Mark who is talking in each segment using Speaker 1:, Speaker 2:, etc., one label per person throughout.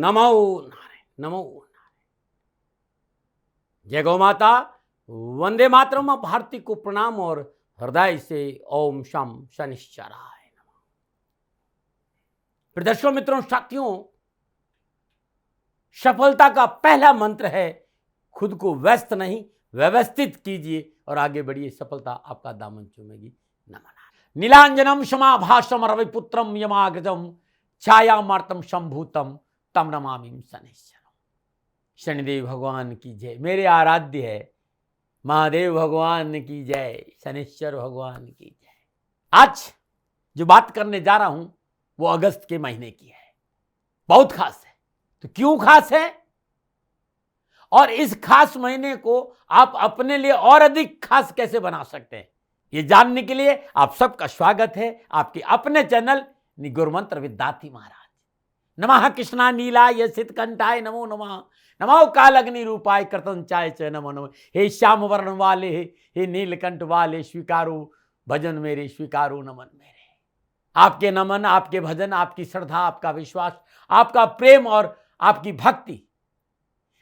Speaker 1: नमो नारायण, नमो नारायण। जय गौ माता, वंदे मातरम। भारती को प्रणाम और हृदय से ओम शम शनिश्चराय नमः। प्रदर्शकों, मित्रों, साथियों, सफलता का पहला मंत्र है खुद को व्यस्त नहीं व्यवस्थित कीजिए और आगे बढ़िए। सफलता आपका दामन चूमेगी। नमः। नीलांजनम समाभासम रविपुत्रम यमाग्रजम छायामार्तम संभूतम तम नमामि शनिश्चरम। शनिदेव भगवान की जय। मेरे आराध्य है महादेव भगवान की जय, शनिश्चर भगवान की जय। आज जो बात करने जा रहा हूं वो अगस्त के महीने की है। बहुत खास है। तो क्यों खास है और इस खास महीने को आप अपने लिए और अधिक खास कैसे बना सकते हैं, ये जानने के लिए आप सबका स्वागत है आपके अपने चैनल गुरुमंत्र विद दाती महाराज। नमः कृष्णा नीलाय सितकंठाय नमो नमः। नमो कालग्नि रूपाय कृतंचाय च नमो नमः। हे श्याम वर्ण वाले, हे नीलकंठ वाले, स्वीकारो भजन मेरे, स्वीकारो नमन मेरे। आपके नमन, आपके भजन, आपकी श्रद्धा, आपका विश्वास, आपका प्रेम और आपकी भक्ति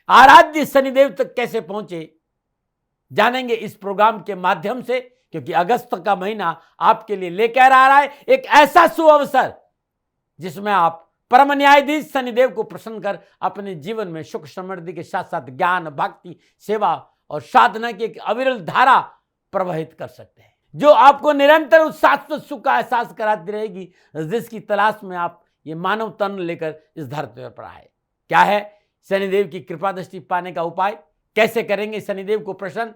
Speaker 1: आराध्य शनिदेव तक कैसे पहुंचे जानेंगे इस प्रोग्राम के माध्यम से, क्योंकि अगस्त का महीना आपके लिए लेकर आ रहा है एक ऐसा सुअवसर जिसमें आप परम न्यायाधीश शनिदेव को प्रसन्न कर अपने जीवन में सुख समृद्धि के साथ साथ ज्ञान, भक्ति, सेवा और साधना की एक अविरल धारा प्रवाहित कर सकते हैं, जो आपको निरंतर उस शाश्वत सुख का एहसास कराती रहेगी जिसकी तलाश में आप ये मानव तन लेकर इस धरती पर आए। क्या है शनिदेव की कृपा दृष्टि पाने का उपाय, कैसे करेंगे शनिदेव को प्रसन्न,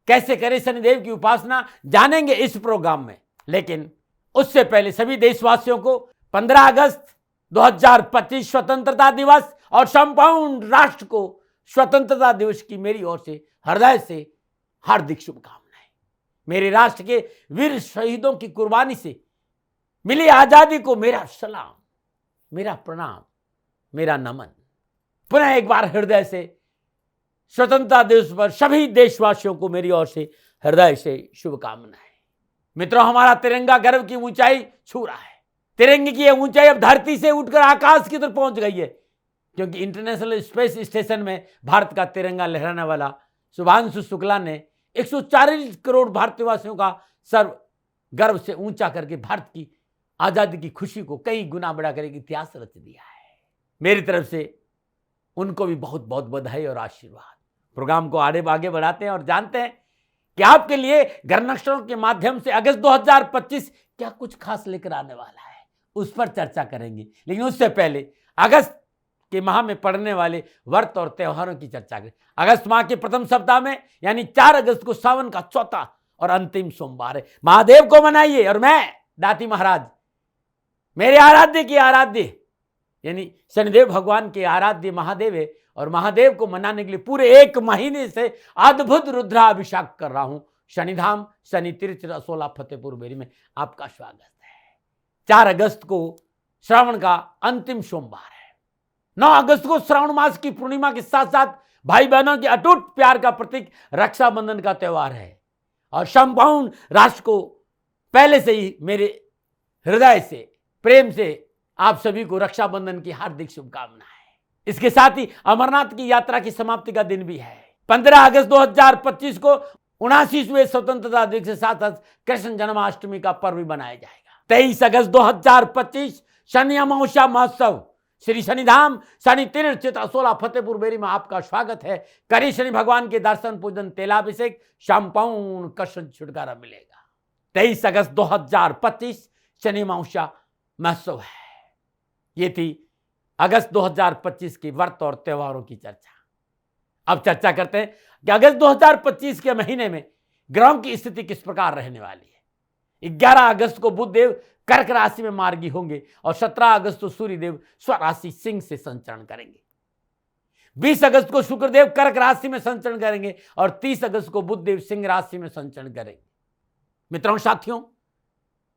Speaker 1: कैसे करें शनिदेव की उपासना, जानेंगे इस प्रोग्राम में। लेकिन उससे पहले सभी देशवासियों को 15 अगस्त 2025 स्वतंत्रता दिवस और संपूर्ण राष्ट्र को स्वतंत्रता दिवस की मेरी ओर से हृदय से हार्दिक शुभकामनाएं। मेरे राष्ट्र के वीर शहीदों की कुर्बानी से मिली आजादी को मेरा सलाम, मेरा प्रणाम, मेरा नमन। पुनः एक बार हृदय से स्वतंत्रता दिवस पर सभी देशवासियों को मेरी ओर से हृदय से शुभकामनाएं। मित्रों, हमारा तिरंगा गर्व की ऊंचाई छू रहा है। तिरंगे की यह ऊंचाई अब धरती से उठकर आकाश की तरफ पहुंच गई है, क्योंकि इंटरनेशनल स्पेस स्टेशन में भारत का तिरंगा लहराने वाला शुभांशु शुक्ला ने 140 करोड़ भारतवासियों का सर्व गर्व से ऊंचा करके भारत की आजादी की खुशी को कई गुना बढ़ाकर एक इतिहास रच दिया है। मेरी तरफ से उनको भी बहुत बहुत बधाई और आशीर्वाद। प्रोग्राम को आगे बढ़ाते हैं और जानते हैं कि आपके लिए घरनक्षत्रों के माध्यम से अगस्त 2025 क्या कुछ खास लेकर आने वाला है, उस पर चर्चा करेंगे। लेकिन उससे पहले अगस्त के माह में पड़ने वाले व्रत और त्योहारों की चर्चा करें। अगस्त माह के प्रथम सप्ताह में यानी 4 अगस्त को सावन का चौथा और अंतिम सोमवार है। महादेव को मनाइए और मैं दाती महाराज, मेरे आराध्य की आराध्य यानी शनिदेव भगवान के आराध्य महादेव है और महादेव को मनाने के लिए पूरे 1 महीने से अद्भुत रुद्राभिषेक कर रहा हूं शनिधाम शनि तीर्थ असोला फतेहपुर बेरी में। आपका स्वागत है। 4 अगस्त को श्रावण का अंतिम सोमवार है। 9 अगस्त को श्रावण मास की पूर्णिमा के साथ साथ भाई बहनों के अटूट प्यार का प्रतीक रक्षाबंधन का त्योहार है और संपूर्ण राष्ट्र को पहले से ही मेरे हृदय से प्रेम से आप सभी को रक्षाबंधन की हार्दिक शुभकामनाएं। इसके साथ ही अमरनाथ की यात्रा की समाप्ति का दिन भी है। 15 अगस्त 2025 को 79वें स्वतंत्रता दिवस के साथ साथ कृष्ण जन्माष्टमी का पर्व भी मनाया जाएगा। 23 अगस्त 2025 शनि अमावस्या महोत्सव श्री शनिधाम शनि तीर्थ असोला फतेहपुर बेरी में आपका स्वागत है। करी शनि भगवान के दर्शन पूजन तेलाभिषेक संपूर्ण कष्ट छुटकारा मिलेगा। 23 अगस्त 2025 शनि अमावस्या महोत्सव है। ये थी अगस्त 2025 की व्रत और त्योहारों की चर्चा। अब चर्चा करते हैं कि अगस्त 2025 के महीने में ग्रहों की स्थिति किस प्रकार रहने वाली है। 11 अगस्त को बुधदेव कर्क राशि में मार्गी होंगे और 17 अगस्त को सूर्यदेव स्वराशि सिंह से संचरण करेंगे। 20 अगस्त को शुक्रदेव कर्क राशि में संचरण करेंगे और 30 अगस्त को बुधदेव सिंह राशि में संचरण करेंगे। मित्रों साथियों,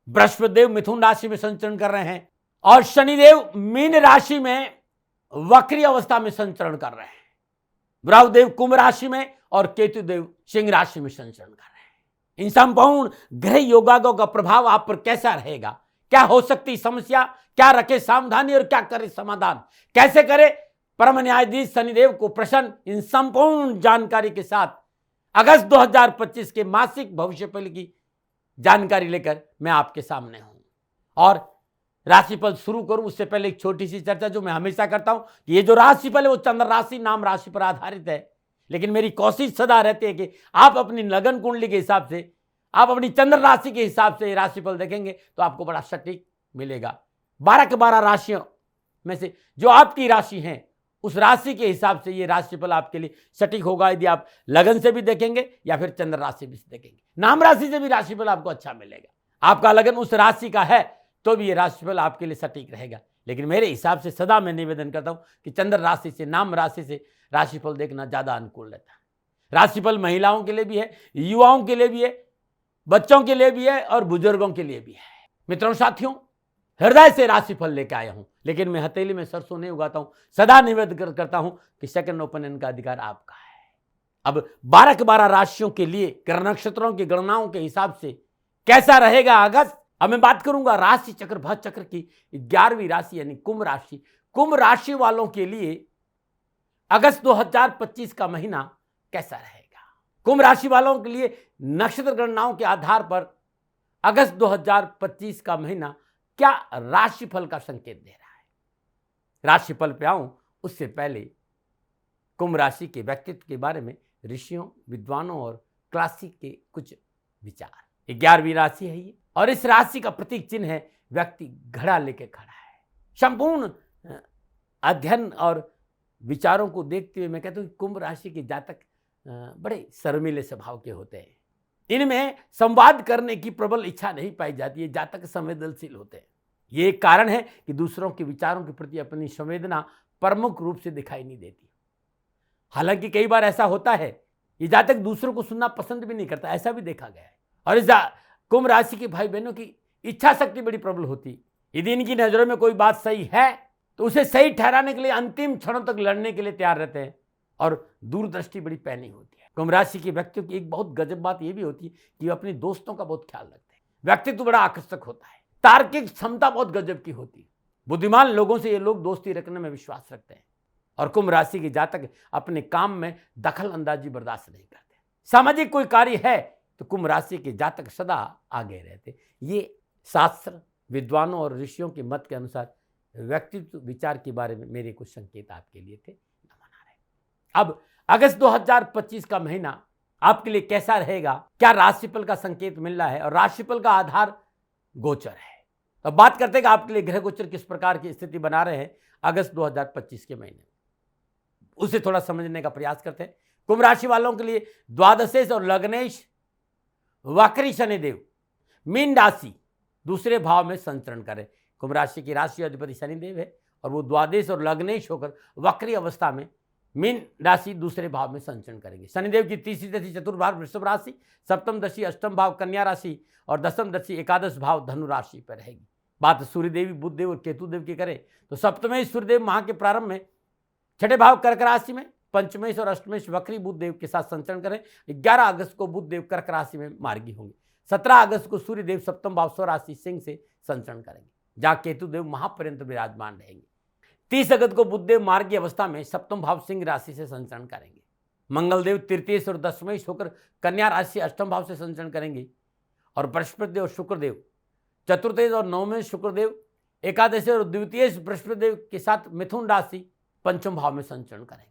Speaker 1: बृहस्पति देव मिथुन राशि में संचरण कर रहे हैं और शनिदेव मीन राशि में वक्री अवस्था में संचरण कर रहे हैं। राहुदेव कुंभ राशि में और केतुदेव सिंह राशि में संचरण कर रहे हैं। इन संपूर्ण ग्रह योगागों का प्रभाव आप पर कैसा रहेगा, क्या हो सकती समस्या, क्या रखे सावधानी और क्या करे समाधान, कैसे करे परम न्यायाधीश शनिदेव को प्रसन्न, इन संपूर्ण जानकारी के साथ अगस्त 2025 के मासिक भविष्यफल की जानकारी लेकर मैं आपके सामने हूं। और राशिफल शुरू करूं उससे पहले एक छोटी सी चर्चा जो मैं हमेशा करता हूं कि ये जो राशिफल है वो चंद्र राशि नाम राशि पर आधारित है, लेकिन मेरी कोशिश सदा रहती है कि आप अपनी लगन कुंडली के हिसाब से, आप अपनी चंद्र राशि के हिसाब से राशिफल देखेंगे तो आपको बड़ा सटीक मिलेगा। 12 के 12 राशियों में से जो आपकी राशि है उस राशि के हिसाब से ये राशिफल आपके लिए सटीक होगा, यदि आप लगन से भी देखेंगे या फिर चंद्र राशि भी देखेंगे। नाम राशि से भी राशिफल आपको अच्छा मिलेगा। आपका लगन उस राशि का है तो भी ये राशिफल आपके लिए सटीक रहेगा, लेकिन मेरे हिसाब से सदा मैं निवेदन करता हूं कि चंद्र राशि से, नाम राशि से राशिफल देखना ज्यादा अनुकूल रहता है। राशिफल महिलाओं के लिए भी है, युवाओं के लिए भी है, बच्चों के लिए भी है और बुजुर्गों के लिए भी है। मित्रों साथियों, हृदय से राशिफल लेकर आया हूं, लेकिन मैं हथेली में सरसों नहीं उगाता हूं। सदा निवेदन करता हूं कि सेकंड ओपिनियन का अधिकार आपका है। अब 12 के 12 राशियों के लिए ग्रह नक्षत्रों की गणनाओं के हिसाब से कैसा रहेगा अगस्त। अब मैं बात करूंगा राशि चक्र भज चक्र की 11वीं राशि यानी कुंभ राशि। कुंभ राशि वालों के लिए अगस्त 2025 का महीना कैसा रहेगा। कुंभ राशि वालों के लिए नक्षत्र गणनाओं के आधार पर अगस्त 2025 का महीना क्या राशिफल का संकेत दे रहा है। राशिफल पे आऊं उससे पहले कुंभ राशि के व्यक्तित्व के बारे में ऋषियों, विद्वानों और क्लासिक के कुछ विचार। 11वीं राशि है ये और इस राशि का प्रतीक चिन्ह है व्यक्ति घड़ा लेके खड़ा है। संपूर्ण अध्ययन और विचारों को देखते हुए मैं कहता हूं कि कुंभ राशि के जातक बड़े शर्मीले स्वभाव के होते हैं। इनमें संवाद करने की प्रबल इच्छा नहीं पाई जाती है। जातक संवेदनशील होते हैं। ये एक कारण है कि दूसरों के विचारों के प्रति अपनी संवेदना प्रमुख रूप से दिखाई नहीं देती। हालांकि कई बार ऐसा होता है ये जातक दूसरों को सुनना पसंद भी नहीं करता, ऐसा भी देखा गया है। और इस कुंभ राशि के भाई बहनों की इच्छा शक्ति बड़ी प्रबल होती है। यदि इनकी नजरों में कोई बात सही है तो उसे सही ठहराने के लिए अंतिम क्षणों तक लड़ने के लिए तैयार रहते हैं और दूरदृष्टि बड़ी पैनी होती है। कुंभ राशि के व्यक्तियों की एक बहुत गजब बात यह भी होती है कि वे अपने दोस्तों का बहुत ख्याल रखते हैं। व्यक्तित्व बड़ा आकर्षक होता है। तार्किक क्षमता बहुत गजब की होती है। बुद्धिमान लोगों से ये लोग दोस्ती रखने में विश्वास रखते हैं और कुंभ राशि के जातक अपने काम में दखल अंदाजी बर्दाश्त नहीं करते। सामाजिक कोई कार्य है तो कुंभ राशि के जातक सदा आगे रहते। ये शास्त्र, विद्वानों और ऋषियों के मत के अनुसार व्यक्तित्व विचार के बारे में मेरे कुछ संकेत आपके लिए थे। अब अगस्त 2025 का महीना आपके लिए कैसा रहेगा, क्या राशिफल का संकेत मिल रहा है और राशिफल का आधार गोचर है। तो बात करते हैं कि आपके लिए ग्रह गोचर किस प्रकार की स्थिति बना रहे हैं अगस्त 2025 के महीने, उसे थोड़ा समझने का प्रयास करते हैं। कुंभ राशि वालों के लिए द्वादशेश और लग्नेश वक्री शनिदेव मीन राशि दूसरे भाव में संचरण करें। कुंभ राशि की राशि अधिपति शनिदेव है और वो द्वादश और लग्नेश होकर वक्री अवस्था में मीन राशि दूसरे भाव में संचरण करेंगे। शनिदेव की तीसरी दशा चतुर्थ भाव वृषभ राशि, सप्तम दशा अष्टम भाव कन्या राशि और दसम दशा एकादश भाव धनु राशि पर रहेगी। बात सूर्यदेवी, बुधदेव और केतुदेव की करें तो सप्तमेश सूर्यदेव माह के प्रारंभ में छठे भाव कर्क राशि में, पंचमेश और अष्टमेश वक्री बुधदेव के साथ संचरण करें। 11 अगस्त को बुधदेव कर्क राशि में मार्गी होंगे। 17 अगस्त को सूर्यदेव सप्तम भाव स्वराशि सिंह से संचरण करेंगे, जहां केतुदेव महापर्यंत विराजमान रहेंगे। 30 अगस्त को बुधदेव मार्गी अवस्था में सप्तम भाव सिंह राशि से संचरण करेंगे। मंगलदेव तृतीयेश और दशमेश होकर कन्या राशि अष्टम भाव से संचरण करेंगे और बृहस्पति देव और शुक्रदेव चतुर्थेश और नवमेश शुक्रदेव एकादश और द्वितीय बृहस्पति के साथ मिथुन राशि पंचम भाव में संचरण करेंगे।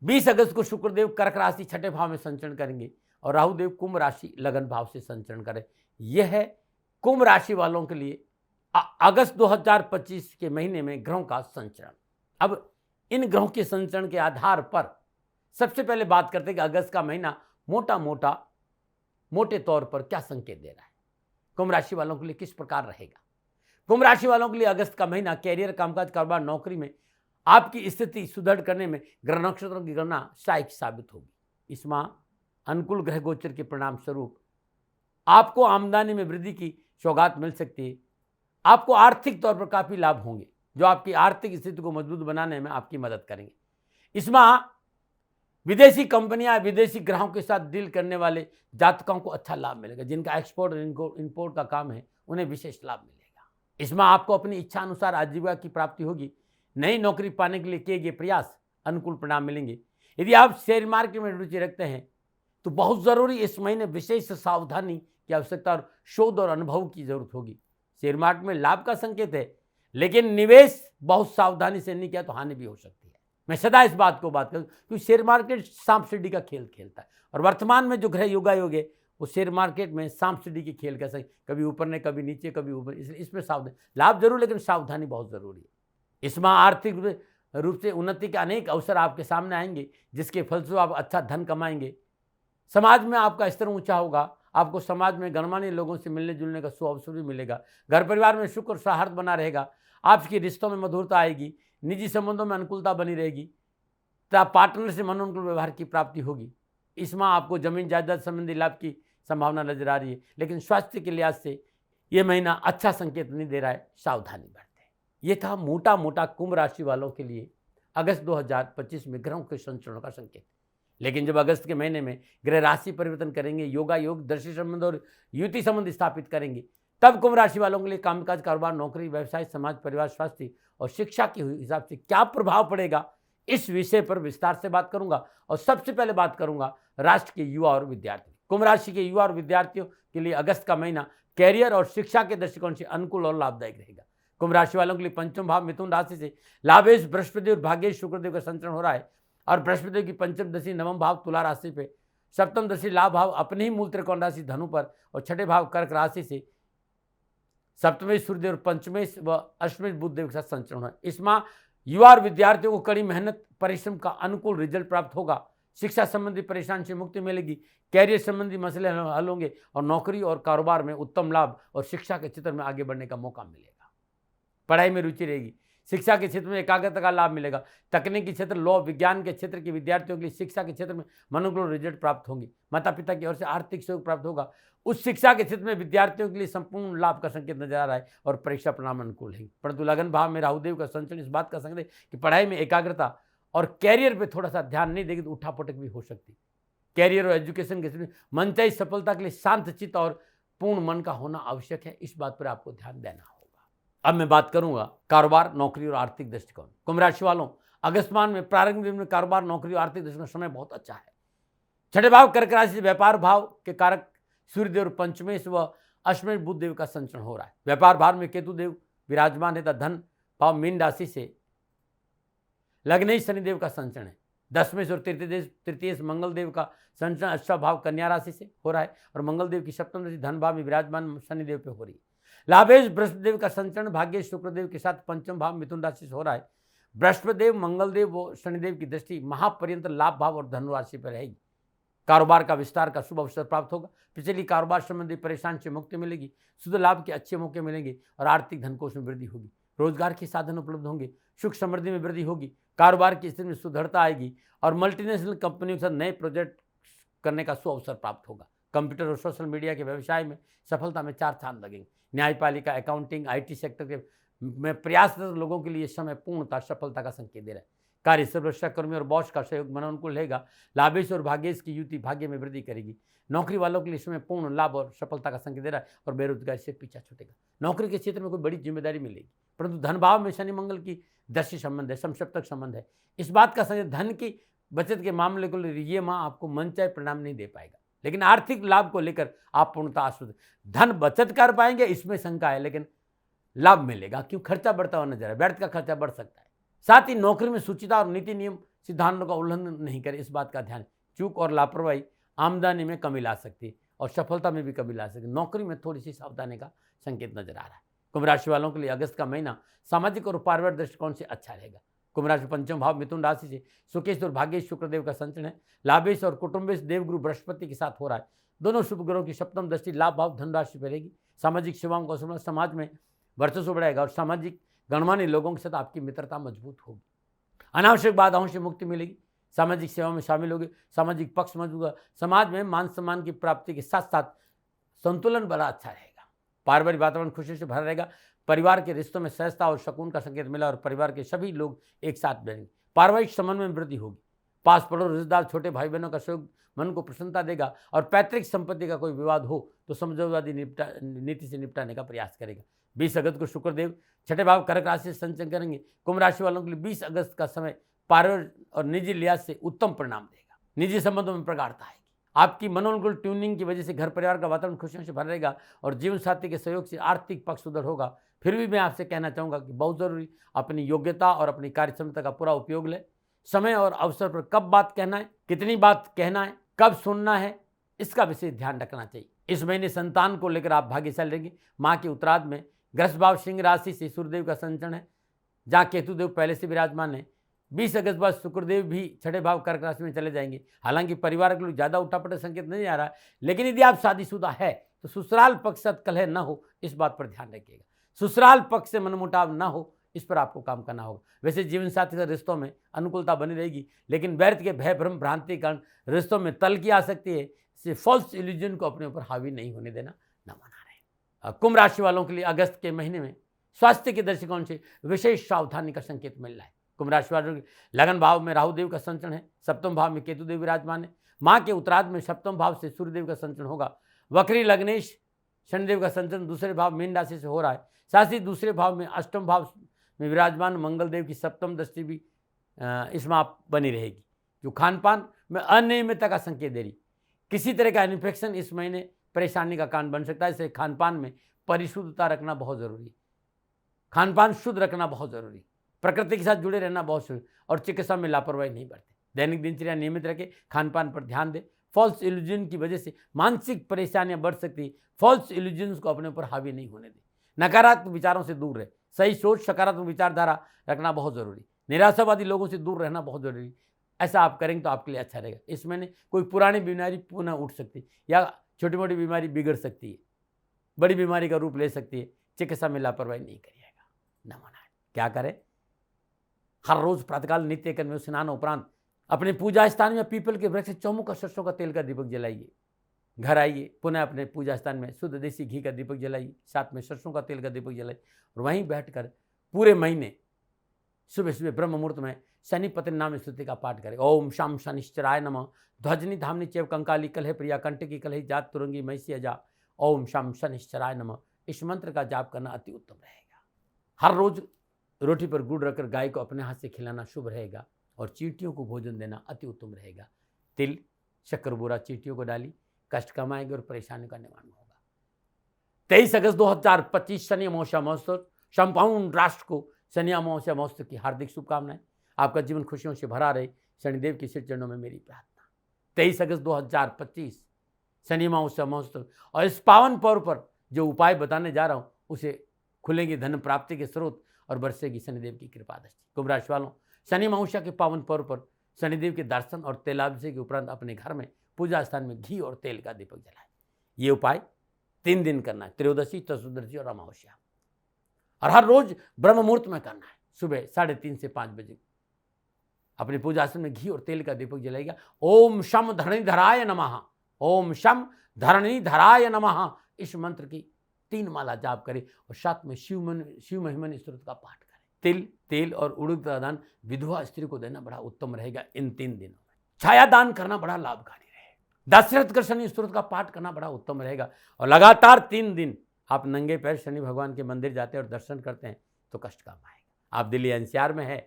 Speaker 1: 20 अगस्त को शुक्रदेव कर्क राशि छठे भाव में संचरण करेंगे और राहुदेव कुंभ राशि लगन भाव से संचरण करें। यह है कुंभ राशि वालों के लिए अगस्त 2025 के महीने में ग्रहों का संचरण। अब इन ग्रहों के संचरण के आधार पर सबसे पहले बात करते हैं कि अगस्त का महीना मोटे तौर पर क्या संकेत दे रहा है, कुंभ राशि वालों के लिए किस प्रकार रहेगा। कुंभ राशि वालों के लिए अगस्त का महीना कैरियर, कामकाज, कारोबार, नौकरी में आपकी स्थिति सुदृढ़ करने में ग्रह नक्षत्रों की गणना सहायक साबित होगी। इस माह अनुकूल ग्रह गोचर के परिणाम स्वरूप आपको आमदनी में वृद्धि की सौगात मिल सकती है। आपको आर्थिक तौर पर काफी लाभ होंगे जो आपकी आर्थिक स्थिति को मजबूत बनाने में आपकी मदद करेंगे। इस माह विदेशी कंपनियां, विदेशी ग्राहकों के साथ डील करने वाले जातकों को अच्छा लाभ मिलेगा। जिनका एक्सपोर्ट और इम्पोर्ट का काम है उन्हें विशेष लाभ मिलेगा। इसमें आपको अपनी इच्छा अनुसार आजीविका की प्राप्ति होगी। नई नौकरी पाने के लिए किए गए प्रयास अनुकूल परिणाम मिलेंगे। यदि आप शेयर मार्केट में रुचि रखते हैं तो बहुत ज़रूरी इस महीने विशेष सावधानी की आवश्यकता और शोध और अनुभव की जरूरत होगी। शेयर मार्केट में लाभ का संकेत है, लेकिन निवेश बहुत सावधानी से नहीं किया तो हानि भी हो सकती है। मैं सदा इस बात को बात करूँ क्योंकि शेयर मार्केट सांप सीढ़ी का खेल खेलता है और वर्तमान में जो ग्रह योगायोग है वो शेयर मार्केट में सांप सीढ़ी के खेल का सही, कभी ऊपर ने कभी नीचे कभी ऊपर, इसलिए इसमें सावधानी, लाभ जरूर लेकिन सावधानी बहुत जरूरी है। इसमें आर्थिक रूप से उन्नति के अनेक अवसर आपके सामने आएंगे जिसके फलस्वरूप आप अच्छा धन कमाएंगे। समाज में आपका स्तर ऊंचा होगा, आपको समाज में गणमान्य लोगों से मिलने जुलने का सुअवसर भी मिलेगा। घर परिवार में सुख और सौहार्द बना रहेगा, आपके रिश्तों में मधुरता आएगी, निजी संबंधों में अनुकूलता बनी रहेगी तथा पार्टनर से मनोनुकूल व्यवहार की प्राप्ति होगी। इसमें आपको जमीन जायदाद संबंधी लाभ की संभावना नजर आ रही है, लेकिन स्वास्थ्य के लिहाज से ये महीना अच्छा संकेत नहीं दे रहा है, सावधानी बरतें। ये था मोटा मोटा कुंभ राशि वालों के लिए अगस्त 2025 में ग्रहों के संचरण का संकेत। लेकिन जब अगस्त के महीने में ग्रह राशि परिवर्तन करेंगे, योगा योग, दृष्टि संबंध और युति संबंध स्थापित करेंगे, तब कुंभ राशि वालों के लिए कामकाज, कारोबार, नौकरी, व्यवसाय, समाज, परिवार, स्वास्थ्य और शिक्षा के हिसाब से क्या प्रभाव पड़ेगा, इस विषय पर विस्तार से बात करूंगा। और सबसे पहले बात करूंगा राष्ट्र के युवा और विद्यार्थी। कुंभ राशि के युवा और विद्यार्थियों के लिए अगस्त का महीना कैरियर और शिक्षा के दृष्टिकोण से अनुकूल और लाभदायक रहेगा। कुंभ राशि वालों के लिए पंचम भाव मिथुन राशि से लाभेश बृहस्पति और भाग्येश शुक्रदेव का संचरण हो रहा है और बृहस्पति की पंचम दशा नवम भाव तुला राशि पे, सप्तम दशा लाभ भाव अपने ही मूल त्रिकोण राशि धनु पर और छठे भाव कर्क राशि से सप्तमेश सूर्यदेव और पंचमेश व अष्टमेश बुधदेव के साथ संचरण है। इसमें युवा और विद्यार्थियों को कड़ी मेहनत परिश्रम का अनुकूल रिजल्ट प्राप्त होगा। शिक्षा संबंधी परेशानी से मुक्ति मिलेगी, कैरियर संबंधी मसले हल होंगे और नौकरी और कारोबार में उत्तम लाभ और शिक्षा के क्षेत्र में आगे बढ़ने का मौका मिलेगा। पढ़ाई में रुचि रहेगी, शिक्षा के क्षेत्र में एकाग्रता का लाभ मिलेगा। तकनीकी क्षेत्र, लॉ, विज्ञान के क्षेत्र के विद्यार्थियों के लिए शिक्षा के क्षेत्र में मनोनुकूल रिजल्ट प्राप्त होंगे। माता पिता की ओर से आर्थिक सहयोग प्राप्त होगा। उस शिक्षा के क्षेत्र में विद्यार्थियों के लिए संपूर्ण लाभ का संकेत नजर आ रहा है और परीक्षा परिणाम अनुकूल है। परंतु लगन भाव में राहुदेव का संचरण इस बात का संकेत है कि पढ़ाई में एकाग्रता और कैरियर पे थोड़ा सा ध्यान नहीं देगी तो उठापटक भी हो सकती है। कैरियर और एजुकेशन के क्षेत्र में मनचाही सफलता के लिए शांत चित्त और पूर्ण मन का होना आवश्यक है, इस बात पर आपको ध्यान देना होगा। अब मैं बात करूंगा कारोबार, नौकरी और आर्थिक दृष्टिकोण। कुंभ राशि वालों, अगस्त माह में प्रारंभिक दिन में कारोबार, नौकरी और आर्थिक दृष्टिकोण समय बहुत अच्छा है। छठे भाव कर्क राशि से व्यापार भाव के कारक सूर्यदेव, पंचमेश व अष्टमेश बुधदेव का संचरण हो रहा है। व्यापार भाव में केतुदेव विराजमान है तथा धन भाव मीन राशि से लग्नेश शनिदेव का संचरण है। दसमेश और तृतीय मंगल देव का संचरण अच्छा भाव कन्या राशि से हो रहा है और मंगल देव की सप्तम राशि धन भाव में विराजमान शनिदेव पे हो रही है। लाभेश बृहस्पतिदेव का संचरण भाग्येश शुक्रदेव के साथ पंचम भाव मिथुन राशि से हो रहा है। बृहस्पतिदेव, मंगलदेव व शनिदेव की दृष्टि महापर्यंत लाभ भाव और धनु राशि पर रहेगी। कारोबार का विस्तार का शुभ अवसर प्राप्त होगा। पिछली कारोबार संबंधी परेशानी से मुक्ति मिलेगी। शुद्ध लाभ के अच्छे मौके मिलेंगे और आर्थिक धनकोष में वृद्धि होगी। रोजगार के साधन उपलब्ध होंगे। सुख समृद्धि में वृद्धि होगी। कारोबार की स्थिति में सुदृढ़ता आएगी और मल्टीनेशनल कंपनियों के साथ नए प्रोजेक्ट करने का सुअवसर प्राप्त होगा। कंप्यूटर और सोशल मीडिया के व्यवसाय में सफलता में 4 चांद लगेंगे। न्यायपालिका, अकाउंटिंग, IT सेक्टर के में प्रयासरत लोगों के लिए समय पूर्णतः सफलता का संकेत दे रहा है। कार्य सुरक्षा कर्मी और बॉस का सहयोग मनोनुकूल रहेगा। लाभेश और भाग्येश की युति भाग्य में वृद्धि करेगी। नौकरी वालों के लिए समय पूर्ण लाभ और सफलता का संकेत दे रहा है और बेरोजगारी से पीछा छूटेगा। नौकरी के क्षेत्र में कोई बड़ी जिम्मेदारी मिलेगी, परंतु धन भाव में शनि मंगल की दृष्टि संबंध है, समसप्तक संबंध है। इस बात का संकेत धन की बचत के मामले को ये माह आपको मनचाहे परिणाम नहीं दे पाएगा, लेकिन आर्थिक लाभ को लेकर आप पूर्णतः आश्वस्त। धन बचत कर पाएंगे इसमें शंका है, लेकिन लाभ मिलेगा। क्यों? खर्चा बढ़ता हुआ नजर है, व्यर्थ का खर्चा बढ़ सकता है। साथ ही नौकरी में शुचिता और नीति नियम सिद्धांतों का उल्लंघन नहीं करे, इस बात का ध्यान। चूक और लापरवाही आमदनी में कमी ला सकती है और सफलता में भी कमी ला सकती है। नौकरी में थोड़ी सी सावधानी का संकेत नजर आ रहा है। कुंभ राशि वालों के लिए अगस्त का महीना सामाजिक और पारिवारिक दृष्टिकोण से अच्छा रहेगा। कुंभ राशि पंचम भाव मिथुन राशि से सुकेश और भाग्येश शुक्रदेव का संचरण है। लाभेश और कुटुंबेश देवगुरु बृहस्पति के साथ हो रहा है। दोनों शुभ ग्रहों की सप्तम दृष्टि लाभ भाव धन राशि पर रहेगी। सामाजिक सेवाओं का समाज में वर्चस्व बढ़ाएगा और सामाजिक गणमान्य लोगों के साथ आपकी मित्रता मजबूत होगी। अनावश्यक बाधाओं से मुक्ति मिलेगी। सामाजिक सेवा में शामिल होगी। सामाजिक पक्ष मजबूत होगा। समाज में मान सम्मान की प्राप्ति के साथ साथ संतुलन बड़ा अच्छा रहेगा। पारिवारिक वातावरण खुशी से भरा रहेगा। परिवार के रिश्तों में सहजता और सुकून का संकेत मिला और परिवार के सभी लोग एक साथ बनेंगे। पारिवारिक संबंध में वृद्धि होगी। पास पड़ोस, रिश्तेदार, छोटे भाई बहनों का सहयोग मन को प्रसन्नता देगा और पैतृक संपत्ति का कोई विवाद हो तो समझौतावादी नीति से निपटाने का प्रयास करेगा। 20 अगस्त को शुक्रदेव छठे भाव कर्क राशि से संचरण करेंगे। कुंभ राशि वालों के लिए 20 अगस्त का समय पारिवारिक और निजी लिहाज से उत्तम परिणाम देगा। निजी संबंधों में प्रगाढ़ता आएगी। आपकी मनोनुकूल ट्यूनिंग की वजह से घर परिवार का वातावरण खुशियों से भर रहेगा और जीवन साथी के सहयोग से आर्थिक पक्ष सुदृढ़ होगा। फिर भी मैं आपसे कहना चाहूँगा कि बहुत ज़रूरी अपनी योग्यता और अपनी कार्यक्षमता का पूरा उपयोग लें। समय और अवसर पर कब बात कहना है, कितनी बात कहना है, कब सुनना है, इसका विशेष ध्यान रखना चाहिए। इस महीने संतान को लेकर आप भाग्यशाली रहेंगे। माँ के उत्तरार्ध में ग्रस्त भाव सिंह राशि से सूर्यदेव का संचरण है, जहाँ केतुदेव पहले से विराजमान है। 20 अगस्त बाद शुक्रदेव भी छठे भाव कर्क राशि में चले जाएंगे। हालांकि परिवार के लोग ज़्यादा उठापटक संकेत नहीं आ रहा है, लेकिन यदि आप शादीशुदा है तो ससुराल पक्ष से कलह न हो, इस बात पर ध्यान रखिएगा। ससुराल पक्ष से मनमुटाव न हो, इस पर आपको काम करना होगा। वैसे जीवन साथी के रिश्तों में अनुकूलता बनी रहेगी, लेकिन व्यर्थ के भय भ्रम भ्रांति के कारण रिश्तों में तल्खी आ सकती है। इससे फॉल्स इल्यूजन को अपने ऊपर हावी नहीं होने देना, न मना रहे। कुंभ राशि वालों के लिए अगस्त के महीने में स्वास्थ्य के दृष्टिकोण से विशेष सावधानी का संकेत मिल रहा है। कुंभ राशि वालों के लगन भाव में राहुदेव का संचरण है, सप्तम भाव में केतुदेव विराजमान है। माँ के उत्तरार्ध में सप्तम भाव से सूर्यदेव का संचरण होगा। वक्री लग्नेश शनिदेव का संचरण दूसरे भाव मीन राशि से हो रहा है। साथ ही दूसरे भाव में अष्टम भाव में विराजमान मंगल देव की सप्तम दृष्टि भी इसमें आप बनी रहेगी, जो खान पान में अनियमितता का संकेत दे रही। किसी तरह का इन्फेक्शन इस महीने परेशानी का कारण बन सकता है, इसलिए खान पान में परिशुद्धता रखना बहुत ज़रूरी, खान पान शुद्ध रखना बहुत ज़रूरी, प्रकृति के साथ जुड़े रहना बहुत जरूरी और चिकित्सा में लापरवाही नहीं बरते। दैनिक दिनचर्या नियमित रखें, खान पान पर ध्यान दें। फॉल्स इल्यूजन की वजह से मानसिक परेशानियां बढ़ सकती। फॉल्स इल्यूजन को अपने ऊपर हावी नहीं होने दें। नकारात्मक विचारों से दूर रहे। सही सोच सकारात्मक विचारधारा रखना बहुत जरूरी। निराशावादी लोगों से दूर रहना बहुत जरूरी। ऐसा आप करेंगे तो आपके लिए अच्छा रहेगा। इस महीने कोई पुरानी बीमारी पुनः उठ सकती है या छोटी मोटी बीमारी बिगड़ सकती है, बड़ी बीमारी का रूप ले सकती है। चिकित्सा में लापरवाही नहीं करिएगा, न मनाए। क्या करें? हर रोज प्रातःकाल नित्य कर्म में स्नान उपरांत अपने पूजा स्थान में पीपल के वृक्ष चौमुख और सरसों का तेल का दीपक जलाइए। घर आइए, पुनः अपने पूजा स्थान में शुद्ध देसी घी का दीपक जलाइए, साथ में सरसों का तेल का दीपक जलाइए और वहीं बैठकर पूरे महीने सुबह सुबह ब्रह्म मुहूर्त में शनि पत्नी नाम स्तुति का पाठ करें। ओम शम शनिश्चराय नमः। ध्वजनी धामनी चैव कंकाली कलह प्रिया कंटकी कलही जात तुरंगी मैसी अजा। ओम शम शनिश्चराय नमः। इस मंत्र का जाप करना अति उत्तम रहेगा। हर रोज रोटी पर गुड़ रखकर गाय को अपने हाथ से खिलाना शुभ रहेगा और चींटियों को भोजन देना अति उत्तम रहेगा। तिल शक्कर बोरा चींटियों को डाली, कष्ट कमाएंगे और परेशानी का निवारण होगा। 23 अगस्त 2025 शनि अमावस्या महोत्सव। संपूर्ण राष्ट्र को शनि अमावस्या महोत्सव की हार्दिक शुभकामनाएं। आपका जीवन खुशियों से भरा रहे, शनिदेव के सिर चरणों में मेरी प्रार्थना। 23 अगस्त 2025 शनि अमावस्या महोत्सव और इस पावन पर्व पर जो उपाय बताने जा रहा हूँ उसे खुलेंगे धन प्राप्ति के स्रोत और बरसेगी शनिदेव की कृपा दृष्टि। कुंभ राशि वालों, शनि अमावस्या के पावन पर्व पर शनिदेव के दर्शन और तेलाभिषेक के उपरांत अपने घर में पूजा स्थान में घी और तेल का दीपक जलाएं। ये उपाय 3 दिन करना है, त्रयोदशी, चतुर्दशी और अमावस्या, और हर रोज ब्रह्म मुहूर्त में करना है। सुबह 3:30 से 5 बजे अपने पूजा स्थान में घी और तेल का दीपक जलाएगा। ओम शम धरणीधराय नमः, ओम शम धरणीधराय नमः। इस मंत्र की 3 माला जाप करें और साथ में शिव महिमन स्तोत्र का पाठ करें। तिल, तेल और उड़द का दान विधवा स्त्री को देना बड़ा उत्तम रहेगा। इन 3 दिनों में छाया दान करना बड़ा लाभकारी रहेगा। दशरथ का शनि स्तोत्र का पाठ करना बड़ा उत्तम रहेगा और लगातार 3 दिन आप नंगे पैर शनि भगवान के मंदिर जाते हैं और दर्शन करते हैं तो कष्ट कम आएगा। आप दिल्ली एनसीआर में है,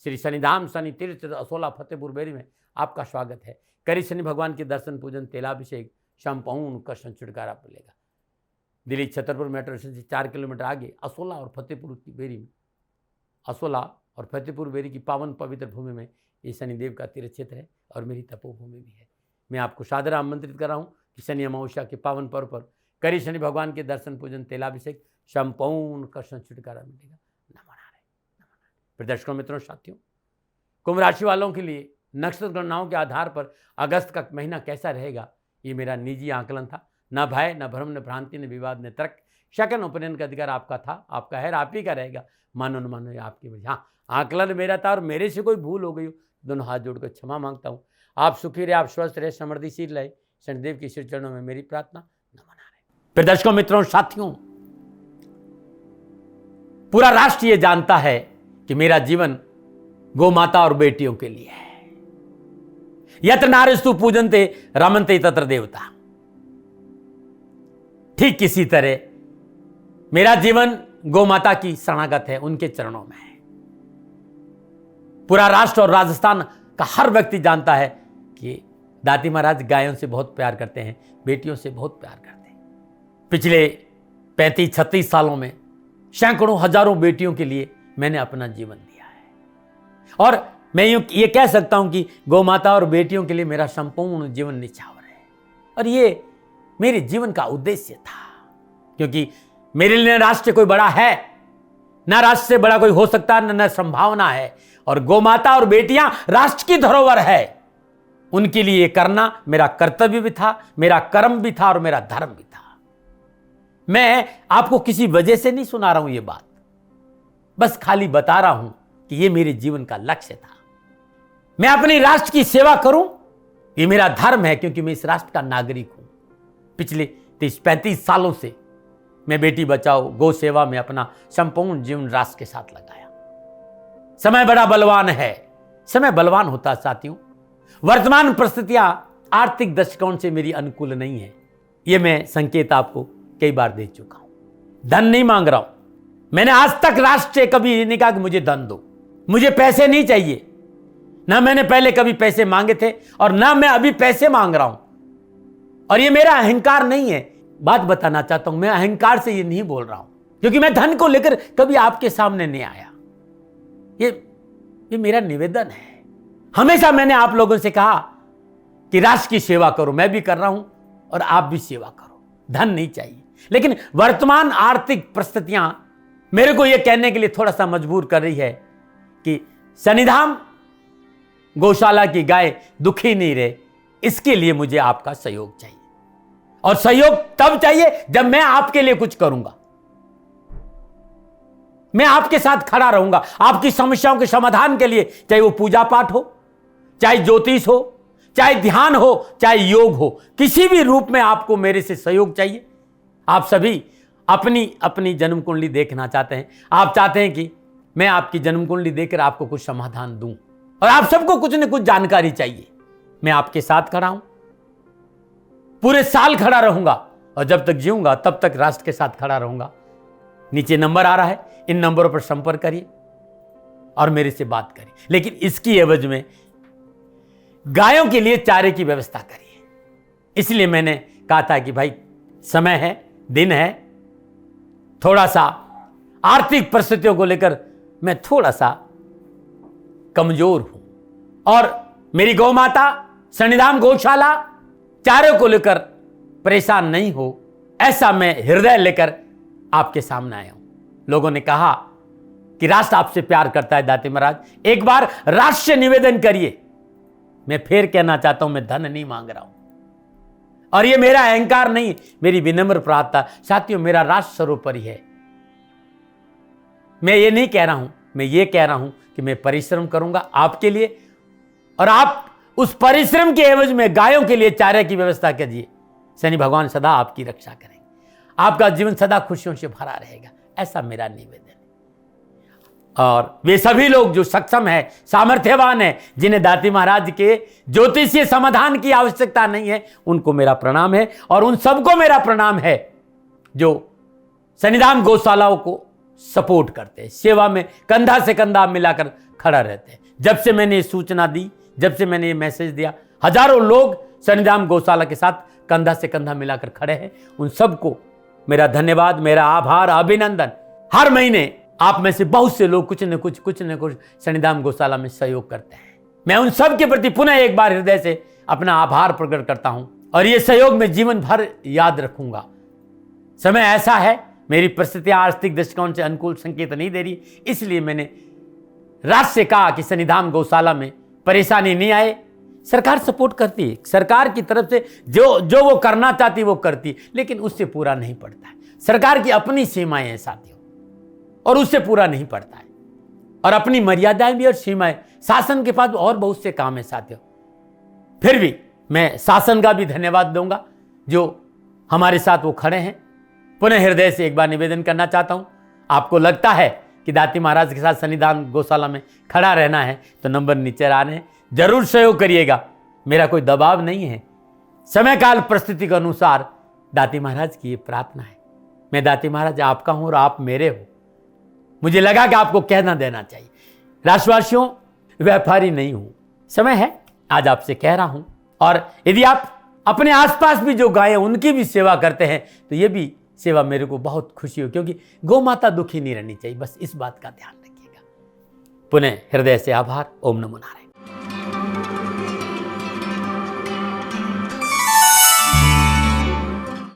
Speaker 1: श्री शनिधाम शनि तीर्थ असोला फतेहपुर बेरी में आपका स्वागत है। करी शनि भगवान के दर्शन पूजन तेलाभिषेक संपूर्ण कृष्ण छुटकारा मिलेगा। दिल्ली छतरपुर मेट्रो स्टेशन से 4 किलोमीटर आगे असोला और फतेहपुर की बेरी में, असोला और फतेहपुर बेरी की पावन पवित्र भूमि में ये शनिदेव का तीर्थ क्षेत्र है और मेरी तपोभूमि भी है। मैं आपको सादर आमंत्रित कर रहा हूँ कि शनि अमावस्या के पावन पर्व पर करी शनि भगवान के दर्शन पूजन तेलाभिषेक संपूर्ण कृष्ण छुटकारा मिलेगा। नमन आ रहे। दर्शकों मित्रों साथियों, कुंभ राशि वालों के लिए नक्षत्र गणनाओं के आधार पर अगस्त का महीना कैसा रहेगा ये मेरा निजी आकलन था। न भय, न भ्रम, न भ्रांति, न विवाद, न तर्क। सेकंड ओपिनियन का अधिकार आपका था, आपका है, आप ही का रहेगा। मानो न मानो ये आपकी वजह। हाँ, आकलन मेरा था और मेरे से कोई भूल हो गई हो, दोनों हाथ जोड़कर क्षमा मांगता हूँ। आप सुखी रहे, आप स्वस्थ रहे, समृद्धिशील रहे, शनिदेव के श्री चरणों में मेरी प्रार्थना। नमन आ रहे। फिर दर्शकों मित्रों साथियों, पूरा राष्ट्र ये जानता है कि मेरा जीवन गौ माता और बेटियों के लिए है। यत्र नारीस्तु पूजन्ते रमन्ते तत्र देवता। ठीक किसी तरह मेरा जीवन गौ माता की शरणागत है, उनके चरणों में है। पूरा राष्ट्र और राजस्थान का हर व्यक्ति जानता है कि दाती महाराज गायों से बहुत प्यार करते हैं, बेटियों से बहुत प्यार करते हैं। पिछले 35-36 सालों में सैकड़ों हजारों बेटियों के लिए मैंने अपना जीवन दिया है और मैं ये कह सकता हूं कि गौ माता और बेटियों के लिए मेरा संपूर्ण जीवन निछावर है। और ये मेरे जीवन का उद्देश्य था, क्योंकि मेरे लिए राष्ट्र कोई बड़ा है ना, राष्ट्र से बड़ा कोई हो सकता है न संभावना है। और गौ माता और बेटियां राष्ट्र की धरोहर है, उनके लिए करना मेरा कर्तव्य भी था, मेरा कर्म भी था और मेरा धर्म भी था। मैं आपको किसी वजह से नहीं सुना रहा हूं ये बात, बस खाली बता रहा हूं कि ये मेरे जीवन का लक्ष्य था। मैं अपने राष्ट्र की सेवा करूं, ये मेरा धर्म है, क्योंकि मैं इस राष्ट्र का नागरिक हूं। पिछले 30-35 सालों से मैं बेटी बचाओ, गौ सेवा में अपना संपूर्ण जीवन राष्ट्र के साथ लगाया। समय बड़ा बलवान है, समय बलवान होता साथियों। वर्तमान परिस्थितियां आर्थिक दृष्टिकोण से मेरी अनुकूल नहीं है, यह मैं संकेत आपको कई बार दे चुका हूं। धन नहीं मांग रहा हूं, मैंने आज तक राष्ट्र से कभी नहीं कहा कि मुझे धन दो, मुझे पैसे नहीं चाहिए। ना मैंने पहले कभी पैसे मांगे थे और ना मैं अभी पैसे मांग रहा हूं। और ये मेरा अहंकार नहीं है, बात बताना चाहता हूं, मैं अहंकार से ये नहीं बोल रहा हूं, क्योंकि मैं धन को लेकर कभी आपके सामने नहीं आया। ये मेरा निवेदन है। हमेशा मैंने आप लोगों से कहा कि राष्ट्र की सेवा करो, मैं भी कर रहा हूं और आप भी सेवा करो। धन नहीं चाहिए, लेकिन वर्तमान आर्थिक परिस्थितियां मेरे को यह कहने के लिए थोड़ा सा मजबूर कर रही है कि शनिधाम गौशाला की गाय दुखी नहीं रहे, इसके लिए मुझे आपका सहयोग चाहिए। और सहयोग तब चाहिए जब मैं आपके लिए कुछ करूंगा, मैं आपके साथ खड़ा रहूंगा आपकी समस्याओं के समाधान के लिए, चाहे वो पूजा पाठ हो, चाहे ज्योतिष हो, चाहे ध्यान हो, चाहे योग हो, किसी भी रूप में आपको मेरे से सहयोग चाहिए। आप सभी अपनी अपनी जन्म कुंडली देखना चाहते हैं, आप चाहते हैं कि मैं आपकी जन्म कुंडली देखकर आपको कुछ समाधान दूं, और आप सबको कुछ न कुछ जानकारी चाहिए। मैं आपके साथ खड़ा हूं, पूरे साल खड़ा रहूंगा और जब तक जीऊंगा तब तक राष्ट्र के साथ खड़ा रहूंगा। नीचे नंबर आ रहा है, इन नंबरों पर संपर्क करिए और मेरे से बात करिए, लेकिन इसकी एवज में गायों के लिए चारे की व्यवस्था करिए। इसलिए मैंने कहा था कि भाई समय है, दिन है, थोड़ा सा आर्थिक परिस्थितियों को लेकर मैं थोड़ा सा कमजोर हूं और मेरी गौ माता शनिधाम गौशाला चारे को लेकर परेशान नहीं हो, ऐसा मैं हृदय लेकर आपके सामने आया हूं। लोगों ने कहा कि राष्ट्र आपसे प्यार करता है दाती महाराज, एक बार राष्ट्र से निवेदन करिए। मैं फिर कहना चाहता हूं, मैं धन नहीं मांग रहा हूं और ये मेरा अहंकार नहीं, मेरी विनम्र प्रार्थना। साथियों, मेरा राष्ट्र सर्वोपरि है। मैं ये नहीं कह रहा हूं, मैं ये कह रहा हूं कि मैं परिश्रम करूंगा आपके लिए, और आप उस परिश्रम के एवज में गायों के लिए चारे की व्यवस्था कीजिए। शनि भगवान सदा आपकी रक्षा करेंगे, आपका जीवन सदा खुशियों से भरा रहेगा, ऐसा मेरा निवेदन है। और वे सभी लोग जो सक्षम है, सामर्थ्यवान है, जिन्हें दाती महाराज के ज्योतिषीय समाधान की आवश्यकता नहीं है, उनको मेरा प्रणाम है। और उन सबको मेरा प्रणाम है जो शनिधाम गौशालाओं को सपोर्ट करते हैं, सेवा में कंधा से कंधा मिलाकर खड़ा रहते हैं। जब से मैंने ये सूचना दी, जब से मैंने ये मैसेज दिया, हजारों लोग शनिधाम गौशाला के साथ कंधा से कंधा मिलाकर खड़े हैं। उन सबको मेरा धन्यवाद, मेरा आभार, अभिनंदन। हर महीने आप में से बहुत से लोग कुछ न कुछ शनिधाम गौशाला में सहयोग करते हैं। मैं उन सब के प्रति पुनः एक बार हृदय से अपना आभार प्रकट करता हूं और ये सहयोग मैं जीवन भर याद रखूंगा। समय ऐसा है, मेरी परिस्थितियां आर्थिक दृष्टिकोण से अनुकूल संकेत नहीं दे रही, इसलिए मैंने राष्ट्र से कहा कि शनिधाम गौशाला में परेशानी नहीं आए। सरकार सपोर्ट करती है, सरकार की तरफ से जो वो करना चाहती वो करती, लेकिन उससे पूरा नहीं पड़ता है। सरकार की अपनी सीमाएं हैं साथियों, और उससे पूरा नहीं पड़ता है, और अपनी मर्यादाएं भी और सीमाएं। शासन के पास और बहुत से काम है साथियों। फिर भी मैं शासन का भी धन्यवाद दूंगा जो हमारे साथ वो खड़े हैं। पुनः हृदय से एक बार निवेदन करना चाहता हूं, आपको लगता है कि दाती महाराज के साथ शनिधाम गौशाला में खड़ा रहना है तो नंबर नीचे आ रहे हैं, जरूर सहयोग करिएगा। मेरा कोई दबाव नहीं है। समय काल परिस्थिति के अनुसार दाती महाराज की ये प्रार्थना है। मैं दाती महाराज आपका हूं और आप मेरे हो। मुझे लगा कि आपको कहना देना चाहिए। राशिवासियों, व्यापारी नहीं हूं, समय है आज आपसे कह रहा हूं। और यदि आप अपने आसपास भी जो गायें उनकी भी सेवा करते हैं तो ये भी सेवा मेरे को बहुत खुशी हो, क्योंकि गौ माता दुखी नहीं रहनी चाहिए। बस इस बात का ध्यान रखिएगा। पुनः हृदय से आभार। ओम नमो नारायण।